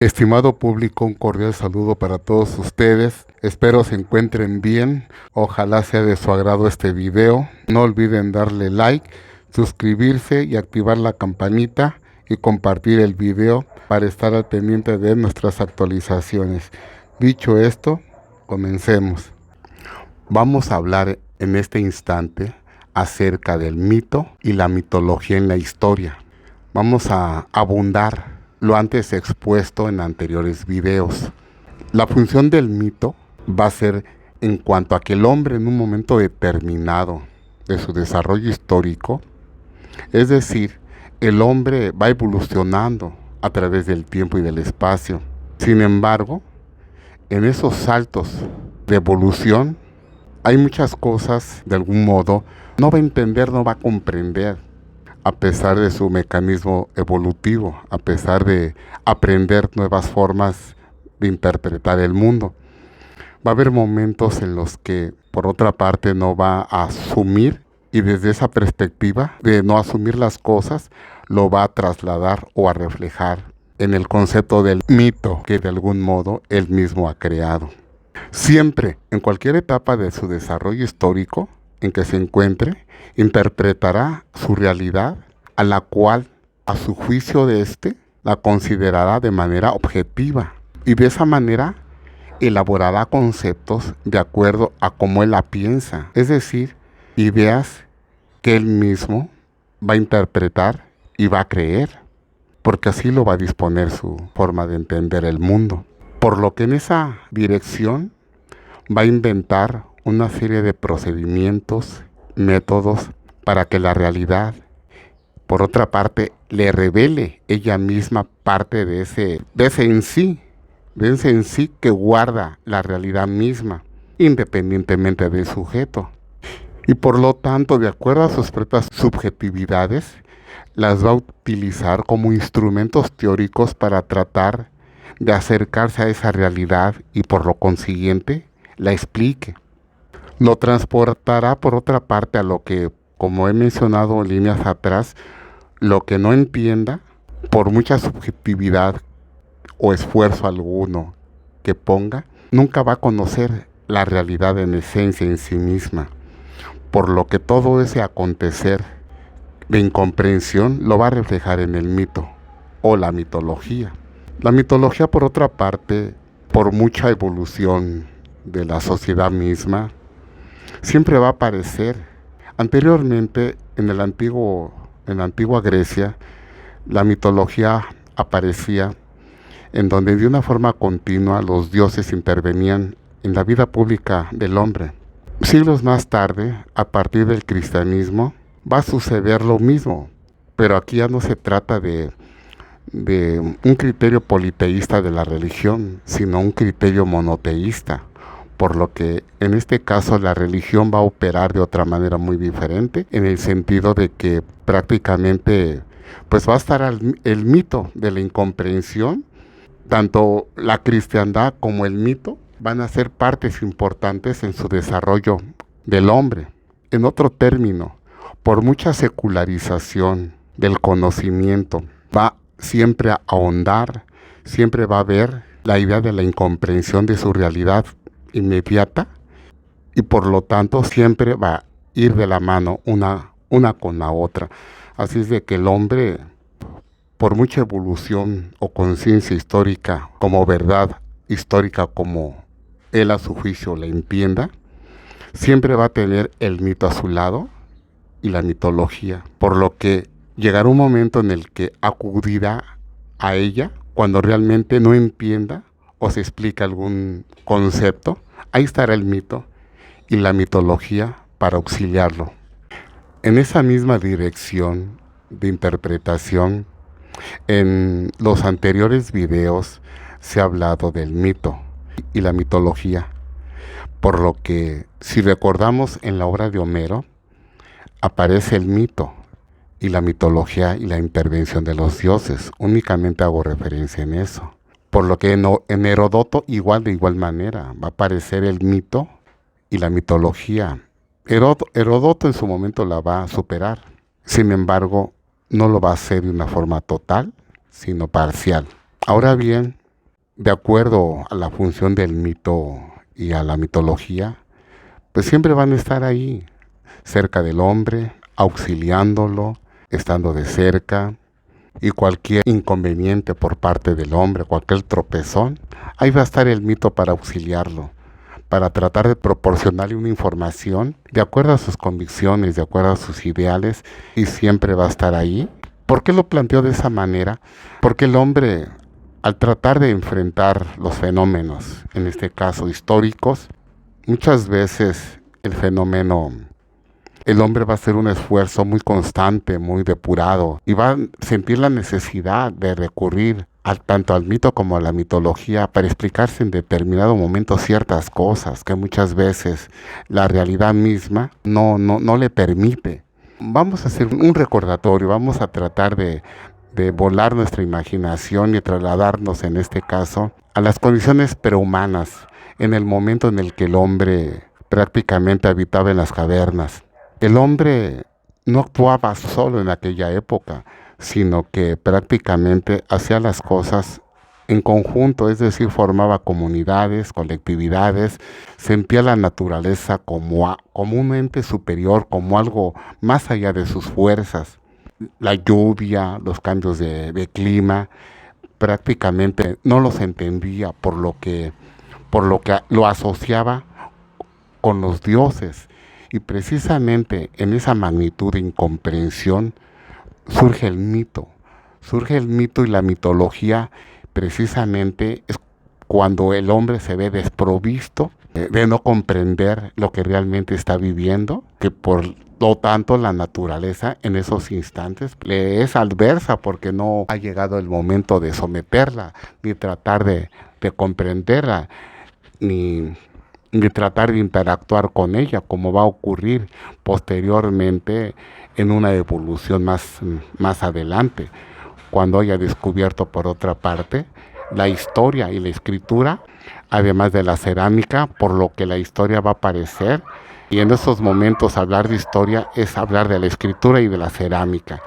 Estimado público, un cordial saludo para todos ustedes. Espero se encuentren bien. Ojalá sea de su agrado este video. No olviden darle like, suscribirse y activar la campanita y compartir el video para estar al pendiente de nuestras actualizaciones. Dicho esto, comencemos. Vamos a hablar en este instante acerca del mito y la mitología en la historia. Vamos a abundar lo antes expuesto en anteriores videos. La función del mito va a ser en cuanto a que el hombre en un momento determinado de su desarrollo histórico, es decir, el hombre va evolucionando a través del tiempo y del espacio. Sin embargo, en esos saltos de evolución hay muchas cosas, de algún modo, no va a entender, no va a comprender, a pesar de su mecanismo evolutivo, a pesar de aprender nuevas formas de interpretar el mundo. Va a haber momentos en los que, por otra parte, no va a asumir, y desde esa perspectiva de no asumir las cosas, lo va a trasladar o a reflejar en el concepto del mito que de algún modo él mismo ha creado. Siempre, en cualquier etapa de su desarrollo histórico en que se encuentre, interpretará su realidad, a la cual, a su juicio de éste, la considerará de manera objetiva, y de esa manera elaborará conceptos de acuerdo a cómo él la piensa, es decir, ideas que él mismo va a interpretar y va a creer, porque así lo va a disponer su forma de entender el mundo. Por lo que en esa dirección va a inventar una serie de procedimientos, métodos, para que la realidad, por otra parte, le revele ella misma parte de ese en sí, que guarda la realidad misma, independientemente del sujeto. Y por lo tanto, de acuerdo a sus propias subjetividades, las va a utilizar como instrumentos teóricos para tratar de acercarse a esa realidad y por lo consiguiente la explique. Lo transportará por otra parte a lo que, como he mencionado en líneas atrás, lo que no entienda, por mucha subjetividad o esfuerzo alguno que ponga, nunca va a conocer la realidad en esencia en sí misma. Por lo que todo ese acontecer de incomprensión lo va a reflejar en el mito o la mitología. La mitología, por otra parte, por mucha evolución de la sociedad misma, siempre va a aparecer. Anteriormente, en la antigua Grecia, la mitología aparecía en donde de una forma continua los dioses intervenían en la vida pública del hombre. Siglos más tarde, a partir del cristianismo, va a suceder lo mismo, pero aquí ya no se trata de un criterio politeísta de la religión, sino un criterio monoteísta, por lo que en este caso la religión va a operar de otra manera muy diferente, en el sentido de que prácticamente pues va a estar el mito de la incomprensión. Tanto la cristiandad como el mito van a ser partes importantes en su desarrollo del hombre. En otro término, por mucha secularización del conocimiento, va siempre a ahondar, siempre va a haber la idea de la incomprensión de su realidad inmediata, y por lo tanto siempre va a ir de la mano una con la otra. Así es de que el hombre, por mucha evolución o conciencia histórica como verdad histórica como él a su juicio la entienda, siempre va a tener el mito a su lado y la mitología, por lo que llegará un momento en el que acudirá a ella cuando realmente no entienda o se explica algún concepto. Ahí estará el mito y la mitología para auxiliarlo. En esa misma dirección de interpretación, en los anteriores videos se ha hablado del mito y la mitología, por lo que si recordamos en la obra de Homero, aparece el mito y la mitología y la intervención de los dioses. Únicamente hago referencia en eso. Por lo que en Heródoto de igual manera va a aparecer el mito y la mitología. Heródoto en su momento la va a superar. Sin embargo, no lo va a hacer de una forma total, sino parcial. Ahora bien, de acuerdo a la función del mito y a la mitología, pues siempre van a estar ahí, cerca del hombre, auxiliándolo, estando de cerca, y cualquier inconveniente por parte del hombre, cualquier tropezón, ahí va a estar el mito para auxiliarlo, para tratar de proporcionarle una información de acuerdo a sus convicciones, de acuerdo a sus ideales, y siempre va a estar ahí. ¿Por qué lo planteo de esa manera? Porque el hombre, al tratar de enfrentar los fenómenos, en este caso históricos, muchas veces el hombre va a hacer un esfuerzo muy constante, muy depurado, y va a sentir la necesidad de recurrir tanto al mito como a la mitología para explicarse en determinado momento ciertas cosas que muchas veces la realidad misma no le permite. Vamos a hacer un recordatorio, vamos a tratar de volar nuestra imaginación y trasladarnos en este caso a las condiciones prehumanas, en el momento en el que el hombre prácticamente habitaba en las cavernas. El hombre no actuaba solo en aquella época, sino que prácticamente hacía las cosas en conjunto, es decir, formaba comunidades, colectividades, sentía la naturaleza como un ente superior, como algo más allá de sus fuerzas. La lluvia, los cambios de clima, prácticamente no los entendía por lo que lo asociaba con los dioses. Y precisamente en esa magnitud de incomprensión surge el mito. Surge el mito y la mitología precisamente es cuando el hombre se ve desprovisto de no comprender lo que realmente está viviendo, que por lo tanto la naturaleza en esos instantes le es adversa porque no ha llegado el momento de someterla, ni tratar de comprenderla, ni tratar de interactuar con ella, como va a ocurrir posteriormente en una evolución más adelante, cuando haya descubierto por otra parte la historia y la escritura, además de la cerámica, por lo que la historia va a aparecer. Y en esos momentos hablar de historia es hablar de la escritura y de la cerámica.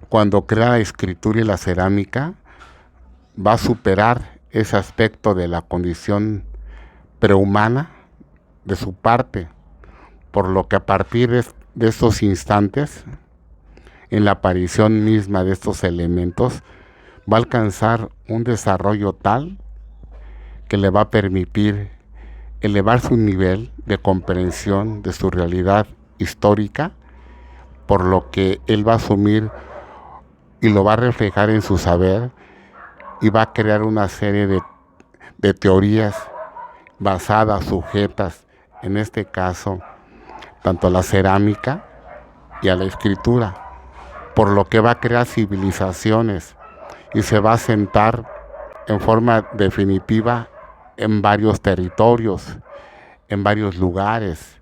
Cuando crea la escritura y la cerámica, va a superar ese aspecto de la condición prehumana de su parte, por lo que a partir de estos instantes, en la aparición misma de estos elementos, va a alcanzar un desarrollo tal que le va a permitir elevar su nivel de comprensión de su realidad histórica, por lo que él va a asumir y lo va a reflejar en su saber y va a crear una serie de teorías basadas, sujetas, en este caso, tanto a la cerámica y a la escritura, por lo que va a crear civilizaciones y se va a asentar en forma definitiva en varios territorios, en varios lugares.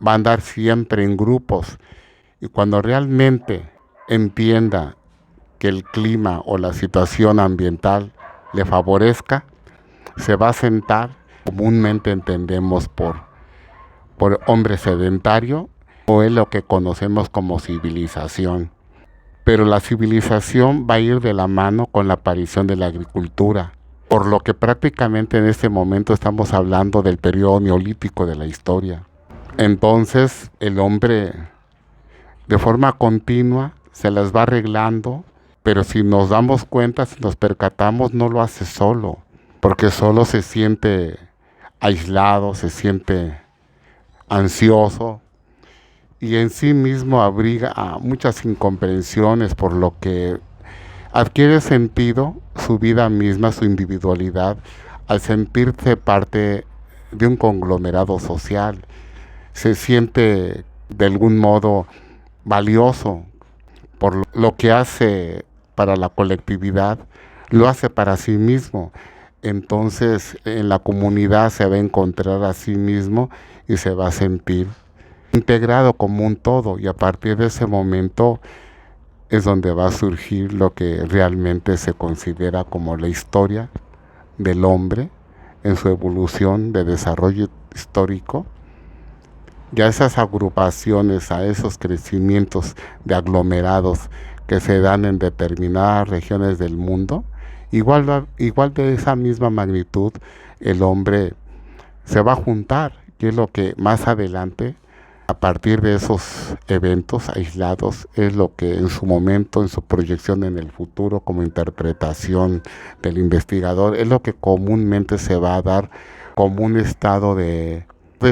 Va a andar siempre en grupos y cuando realmente entienda que el clima o la situación ambiental le favorezca, se va a sentar, comúnmente entendemos por hombre sedentario, o es lo que conocemos como civilización. Pero la civilización va a ir de la mano con la aparición de la agricultura, por lo que prácticamente en este momento estamos hablando del periodo neolítico de la historia. Entonces el hombre de forma continua se las va arreglando, pero si nos damos cuenta, si nos percatamos, no lo hace solo, porque solo se siente aislado, se siente ansioso y en sí mismo abriga a muchas incomprensiones, por lo que adquiere sentido su vida misma, su individualidad, al sentirse parte de un conglomerado social. Se siente de algún modo valioso por lo que hace para la colectividad, lo hace para sí mismo. Entonces en la comunidad se va a encontrar a sí mismo y se va a sentir integrado como un todo, y a partir de ese momento es donde va a surgir lo que realmente se considera como la historia del hombre en su evolución de desarrollo histórico. Ya esas agrupaciones, a esos crecimientos de aglomerados que se dan en determinadas regiones del mundo igual de esa misma magnitud, el hombre se va a juntar, y es lo que más adelante, a partir de esos eventos aislados, es lo que en su momento, en su proyección en el futuro, como interpretación del investigador, es lo que comúnmente se va a dar como un estado de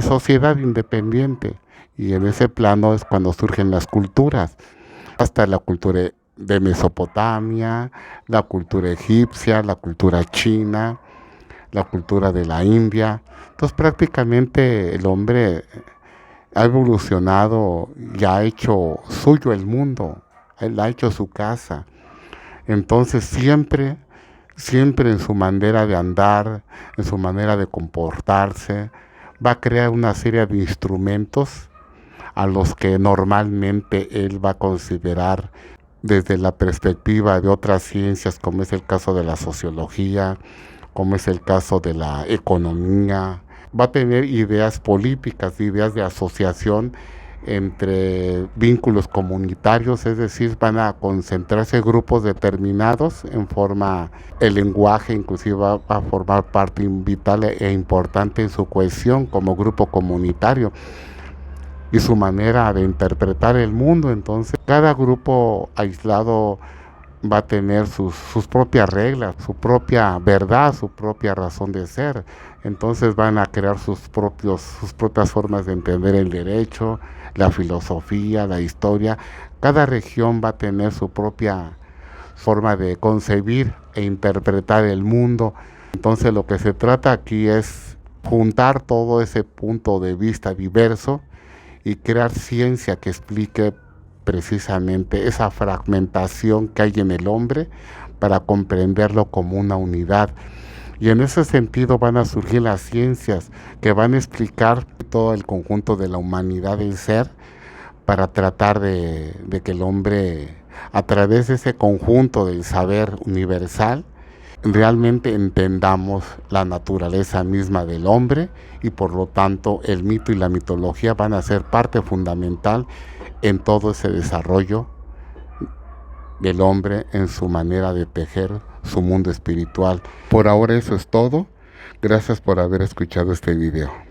sociedad independiente. Y en ese plano es cuando surgen las culturas, hasta la cultura de Mesopotamia, la cultura egipcia, la cultura china, la cultura de la India. Entonces prácticamente el hombre ha evolucionado y ha hecho suyo el mundo, él ha hecho su casa. Entonces siempre en su manera de andar, en su manera de comportarse, va a crear una serie de instrumentos a los que normalmente él va a considerar desde la perspectiva de otras ciencias, como es el caso de la sociología, como es el caso de la economía. Va a tener ideas políticas, ideas de asociación entre vínculos comunitarios, es decir, van a concentrarse grupos determinados en forma, el lenguaje inclusive va a formar parte vital e importante en su cohesión como grupo comunitario y su manera de interpretar el mundo. Entonces, cada grupo aislado va a tener sus propias reglas, su propia verdad, su propia razón de ser. Entonces van a crear sus propias formas de entender el derecho, la filosofía, la historia. Cada región va a tener su propia forma de concebir e interpretar el mundo. Entonces lo que se trata aquí es juntar todo ese punto de vista diverso y crear ciencia que explique precisamente esa fragmentación que hay en el hombre para comprenderlo como una unidad. Y en ese sentido van a surgir las ciencias que van a explicar todo el conjunto de la humanidad del ser para tratar de que el hombre, a través de ese conjunto del saber universal, realmente entendamos la naturaleza misma del hombre y por lo tanto el mito y la mitología van a ser parte fundamental en todo ese desarrollo del hombre en su manera de tejer su mundo espiritual. Por ahora eso es todo. Gracias por haber escuchado este video.